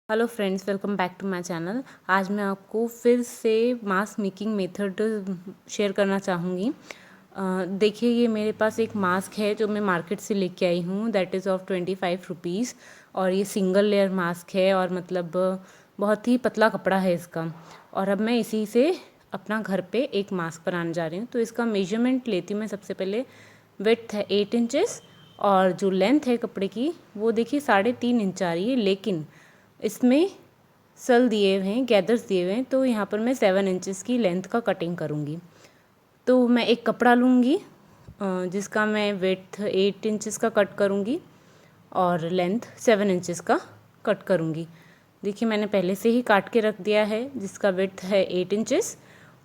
Hello friends, welcome back to my channel. आज मैं आपको फिर से मास्क मेकिंग मेथड शेयर करना चाहूँगी। देखिए, ये मेरे पास एक मास्क है जो मैं मार्केट से लेके आई हूँ। दैट इज़ ऑफ 25 रुपीज़ और ये सिंगल लेयर मास्क है और मतलब बहुत ही पतला कपड़ा है इसका। और अब मैं इसी से अपना घर पे एक मास्क बनाने जा रही हूँ। तो इसका मेजरमेंट लेती हूँ मैं। सबसे पहले विड्थ है 8 इंचेस और जो लेंथ है कपड़े की वो देखिए 3.5 इंच आ रही है, लेकिन इसमें सल दिए हुए हैं, गैदर्स दिए हुए हैं, तो यहाँ पर मैं 7 इंचेस की लेंथ का कटिंग करूँगी। तो मैं एक कपड़ा लूँगी जिसका मैं विड्थ 8 इंचेस का कट करूँगी और लेंथ 7 इंचेस का कट करूँगी। देखिए, मैंने पहले से ही काट के रख दिया है, जिसका विड्थ है 8 इंचेस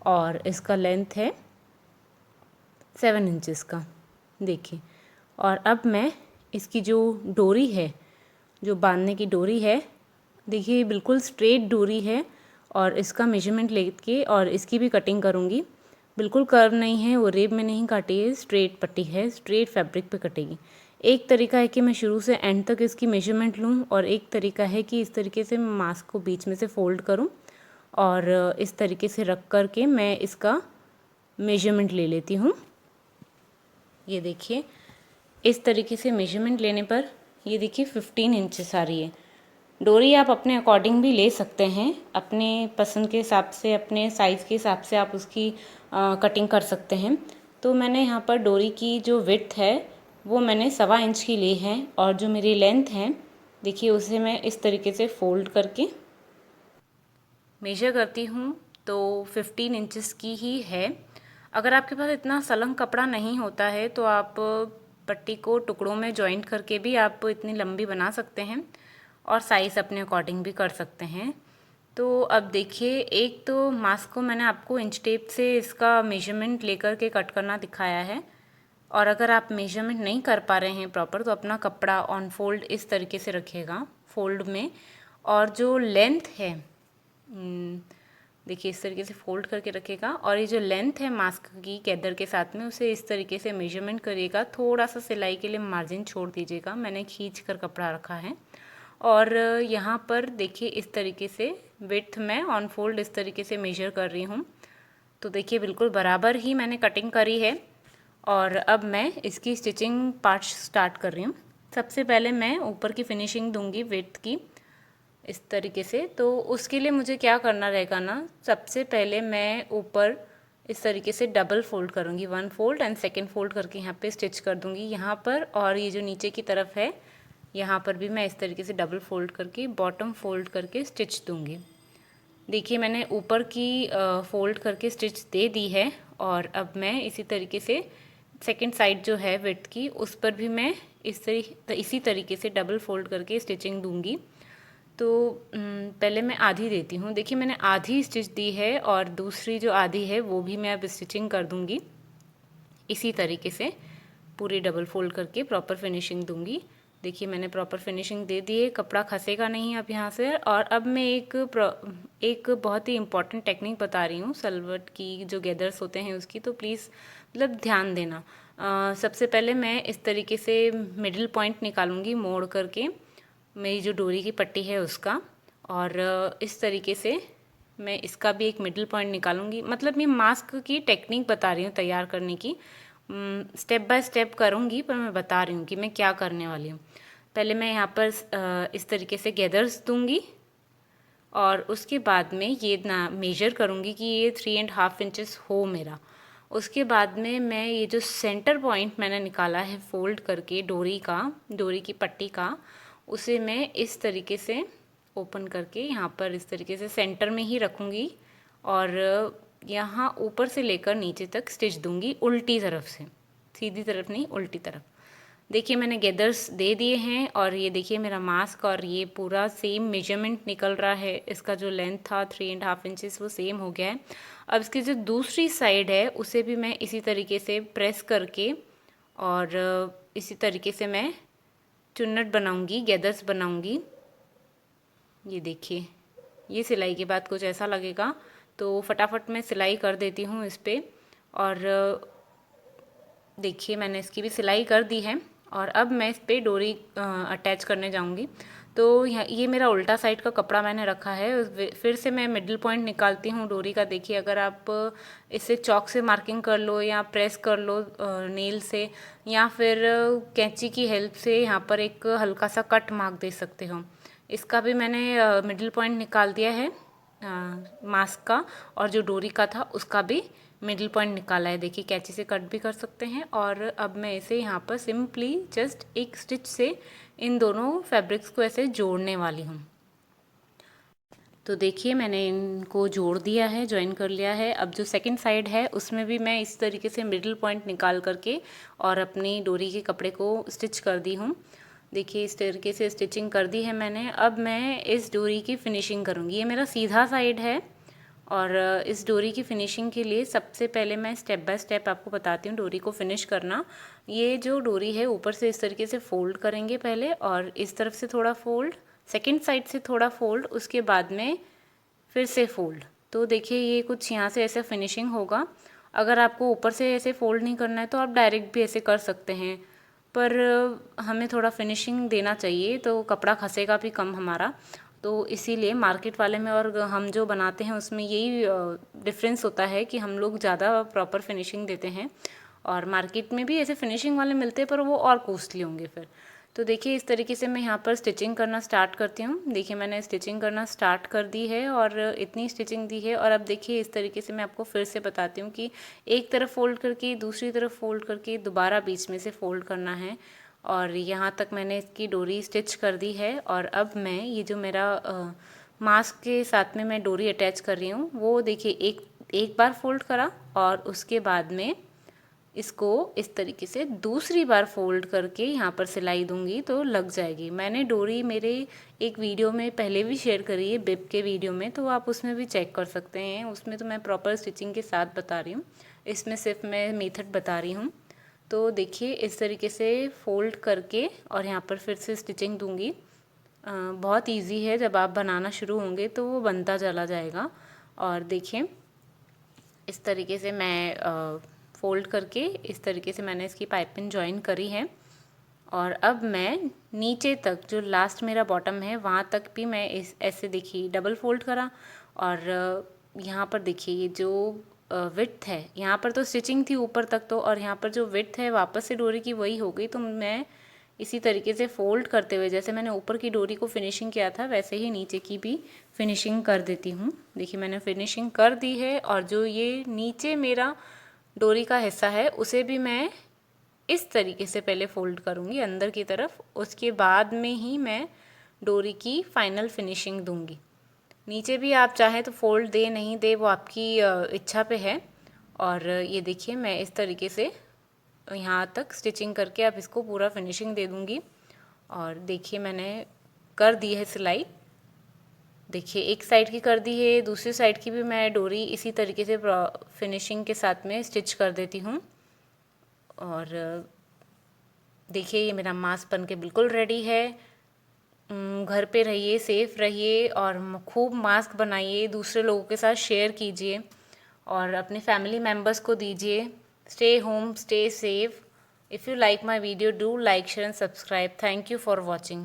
और इसका लेंथ है 7 इंचेस का। देखिए, और अब मैं इसकी जो डोरी है, जो बांधने की डोरी है, देखिए बिल्कुल स्ट्रेट डोरी है और इसका मेजरमेंट लेके और इसकी भी कटिंग करूँगी। बिल्कुल कर्व नहीं है, वो रेब में नहीं काटी है, स्ट्रेट पट्टी है, स्ट्रेट फैब्रिक पे कटेगी। एक तरीका है कि मैं शुरू से एंड तक इसकी मेजरमेंट लूँ और एक तरीका है कि इस तरीके से मैं मास्क को बीच में से फोल्ड करूँ और इस तरीके से रख कर के मैं इसका मेजरमेंट ले लेती हूँ। ये देखिए, इस तरीके से मेजरमेंट लेने पर ये देखिए 15 इंचेस आ रही है। डोरी आप अपने अकॉर्डिंग भी ले सकते हैं, अपने पसंद के हिसाब से, अपने साइज़ के हिसाब से आप उसकी कटिंग कर सकते हैं। तो मैंने यहाँ पर डोरी की जो विड्थ है वो मैंने 1.25 इंच की ली है और जो मेरी लेंथ है देखिए उसे मैं इस तरीके से फोल्ड करके मेजर करती हूँ तो 15 इंचेस की ही है। अगर आपके पास इतना सलंग कपड़ा नहीं होता है तो आप पट्टी को टुकड़ों में जॉइंट करके भी आप इतनी लंबी बना सकते हैं और साइज़ अपने अकॉर्डिंग भी कर सकते हैं। तो अब देखिए, एक तो मास्क को मैंने आपको इंच टेप से इसका मेजरमेंट लेकर के कट करना दिखाया है और अगर आप मेजरमेंट नहीं कर पा रहे हैं प्रॉपर तो अपना कपड़ा ऑन फोल्ड इस तरीके से रखिएगा फोल्ड में। और जो लेंथ है देखिए इस तरीके से फोल्ड करके रखेगा और ये जो लेंथ है मास्क की गैदर के साथ में उसे इस तरीके से मेजरमेंट करिएगा। थोड़ा सा सिलाई के लिए मार्जिन छोड़ दीजिएगा, मैंने खींच कर कपड़ा रखा है। और यहाँ पर देखिए इस तरीके से विड्थ में ऑन फोल्ड इस तरीके से मेजर कर रही हूँ। तो देखिए बिल्कुल बराबर ही मैंने कटिंग करी है और अब मैं इसकी स्टिचिंग पार्ट स्टार्ट कर रही हूँ। सबसे पहले मैं ऊपर की फिनिशिंग दूंगी विड्थ की इस तरीके से। तो उसके लिए मुझे क्या करना रहेगा ना, सबसे पहले मैं ऊपर इस तरीके से डबल फोल्ड करूँगी, 1 फोल्ड एंड सेकेंड फोल्ड करके यहाँ पे स्टिच कर दूँगी यहाँ पर। और ये जो नीचे की तरफ है यहाँ पर भी मैं इस तरीके से डबल फोल्ड करके बॉटम फोल्ड करके स्टिच दूँगी। देखिए, मैंने ऊपर की फोल्ड करके स्टिच दे दी है और अब मैं इसी तरीके से सेकंड साइड जो है विड्थ की उस पर भी मैं इसी तरीके से डबल फोल्ड करके स्टिचिंग दूंगी। तो पहले मैं आधी देती हूँ। देखिए, मैंने आधी स्टिच दी है और दूसरी जो आधी है वो भी मैं अब स्टिचिंग कर दूंगी इसी तरीके से, पूरी डबल फोल्ड करके प्रॉपर फिनिशिंग दूंगी। देखिए, मैंने प्रॉपर फिनिशिंग दे दी है, कपड़ा खसेगा नहीं अब यहाँ से। और अब मैं एक बहुत ही इम्पॉर्टेंट टेक्निक बता रही हूँ सलवट की, जो गैदर्स होते हैं उसकी, तो प्लीज़ मतलब ध्यान देना। सबसे पहले मैं इस तरीके से मिडिल पॉइंट निकालूंगी मोड़ करके मेरी जो डोरी की पट्टी है उसका, और इस तरीके से मैं इसका भी एक मिडिल पॉइंट निकालूंगी। मतलब मैं मास्क की टेक्निक बता रही हूँ तैयार करने की, स्टेप बाय स्टेप करूँगी पर मैं बता रही हूँ कि मैं क्या करने वाली हूँ। पहले मैं यहाँ पर इस तरीके से गैदर्स दूंगी और उसके बाद में ये ना मेजर करूँगी कि ये 3.5 इंचेस हो मेरा। उसके बाद में मैं ये जो सेंटर पॉइंट मैंने निकाला है फोल्ड करके डोरी की पट्टी का, उसे मैं इस तरीके से ओपन करके यहाँ पर इस तरीके से सेंटर में ही रखूँगी और यहाँ ऊपर से लेकर नीचे तक स्टिच दूंगी उल्टी तरफ से, सीधी तरफ नहीं उल्टी तरफ। देखिए, मैंने गैदर्स दे दिए हैं और ये देखिए मेरा मास्क और ये पूरा सेम मेजरमेंट निकल रहा है। इसका जो लेंथ था 3.5 इंचेस वो सेम हो गया है। अब इसकी जो दूसरी साइड है उसे भी मैं इसी तरीके से प्रेस करके और इसी तरीके से मैं चुन्नट बनाऊंगी, गैदर्स बनाऊंगी। ये देखिए, ये सिलाई के बाद कुछ ऐसा लगेगा। तो फटाफट मैं सिलाई कर देती हूँ इस पर। और देखिए, मैंने इसकी भी सिलाई कर दी है और अब मैं इस पर डोरी अटैच करने जाऊंगी। तो ये मेरा उल्टा साइड का कपड़ा मैंने रखा है। फिर से मैं मिडिल पॉइंट निकालती हूँ डोरी का। देखिए, अगर आप इसे चॉक से मार्किंग कर लो या प्रेस कर लो नेल से, या फिर कैंची की हेल्प से यहाँ पर एक हल्का सा कट मार्क दे सकते हो। इसका भी मैंने मिडिल पॉइंट निकाल दिया है मास्क का, और जो डोरी का था उसका भी मिडिल पॉइंट निकाला है। देखिए, कैंची से कट भी कर सकते हैं। और अब मैं इसे यहाँ पर सिंपली जस्ट एक स्टिच से इन दोनों फैब्रिक्स को ऐसे जोड़ने वाली हूँ। तो देखिए, मैंने इनको जोड़ दिया है, ज्वाइन कर लिया है। अब जो सेकंड साइड है उसमें भी मैं इस तरीके से मिडिल पॉइंट निकाल करके और अपनी डोरी के कपड़े को स्टिच कर दी हूँ। देखिए, इस तरीके से स्टिचिंग कर दी है मैंने। अब मैं इस डोरी की फिनिशिंग करूँगी। ये मेरा सीधा साइड है, और इस डोरी की फिनिशिंग के लिए सबसे पहले मैं स्टेप बाय स्टेप आपको बताती हूँ डोरी को फिनिश करना। ये जो डोरी है ऊपर से इस तरीके से फोल्ड करेंगे पहले, और इस तरफ से थोड़ा फोल्ड, सेकंड साइड से थोड़ा फोल्ड, उसके बाद में फिर से फोल्ड। तो देखिए, ये कुछ यहाँ से ऐसा फिनिशिंग होगा। अगर आपको ऊपर से ऐसे फोल्ड नहीं करना है तो आप डायरेक्ट भी ऐसे कर सकते हैं, पर हमें थोड़ा फिनिशिंग देना चाहिए तो कपड़ा खसेगा भी कम हमारा। तो इसीलिए मार्केट वाले में और हम जो बनाते हैं उसमें यही डिफरेंस होता है कि हम लोग ज़्यादा प्रॉपर फिनिशिंग देते हैं, और मार्केट में भी ऐसे फिनिशिंग वाले मिलते हैं पर वो और कॉस्टली होंगे फिर। तो देखिए, इस तरीके से मैं यहाँ पर स्टिचिंग करना स्टार्ट करती हूँ। देखिए, मैंने स्टिचिंग करना स्टार्ट कर दी है और इतनी स्टिचिंग दी है। और अब देखिए, इस तरीके से मैं आपको फिर से बताती हूँ कि एक तरफ फोल्ड करके दूसरी तरफ फोल्ड करके दोबारा बीच में से फोल्ड करना है। और यहाँ तक मैंने इसकी डोरी स्टिच कर दी है। और अब मैं ये जो मेरा मास्क के साथ में मैं डोरी अटैच कर रही हूँ, वो देखिए एक बार फोल्ड करा और उसके बाद में इसको इस तरीके से दूसरी बार फोल्ड करके यहाँ पर सिलाई दूंगी तो लग जाएगी। मैंने डोरी मेरे एक वीडियो में पहले भी शेयर करी है, बिब के वीडियो में, तो आप उसमें भी चेक कर सकते हैं। उसमें तो मैं प्रॉपर स्टिचिंग के साथ बता रही हूँ, इसमें सिर्फ मैं मेथड बता रही हूँ। तो देखिए, इस तरीके से फोल्ड करके और यहाँ पर फिर से स्टिचिंग दूंगी। बहुत इजी है, जब आप बनाना शुरू होंगे तो वो बनता चला जाएगा। और देखिए, इस तरीके से मैं फोल्ड करके इस तरीके से मैंने इसकी पाइपिंग ज्वाइन करी है। और अब मैं नीचे तक जो लास्ट मेरा बॉटम है वहाँ तक भी मैं इस ऐसे देखिए डबल फोल्ड करा। और यहाँ पर देखिए, ये जो विड्थ है, यहाँ पर तो स्टिचिंग थी ऊपर तक तो, और यहाँ पर जो विड्थ है वापस से डोरी की वही हो गई। तो मैं इसी तरीके से फोल्ड करते हुए, जैसे मैंने ऊपर की डोरी को फिनिशिंग किया था वैसे ही नीचे की भी फिनिशिंग कर देती हूँ। देखिए, मैंने फिनिशिंग कर दी है। और जो ये नीचे मेरा डोरी का हिस्सा है उसे भी मैं इस तरीके से पहले फोल्ड करूँगी अंदर की तरफ, उसके बाद में ही मैं डोरी की फाइनल फिनिशिंग दूँगी। नीचे भी आप चाहें तो फोल्ड दे नहीं दे, वो आपकी इच्छा पे है। और ये देखिए, मैं इस तरीके से यहाँ तक स्टिचिंग करके अब इसको पूरा फिनिशिंग दे दूँगी। और देखिए, मैंने कर दी है सिलाई। देखिए, एक साइड की कर दी है, दूसरी साइड की भी मैं डोरी इसी तरीके से फिनिशिंग के साथ में स्टिच कर देती हूँ। और देखिए, ये मेरा मास्क बन के बिल्कुल रेडी है। घर पे रहिए, सेफ रहिए और खूब मास्क बनाइए, दूसरे लोगों के साथ शेयर कीजिए और अपने फैमिली मेम्बर्स को दीजिए। Stay home, stay safe. If you like my video, do like, share and subscribe. Thank you for watching.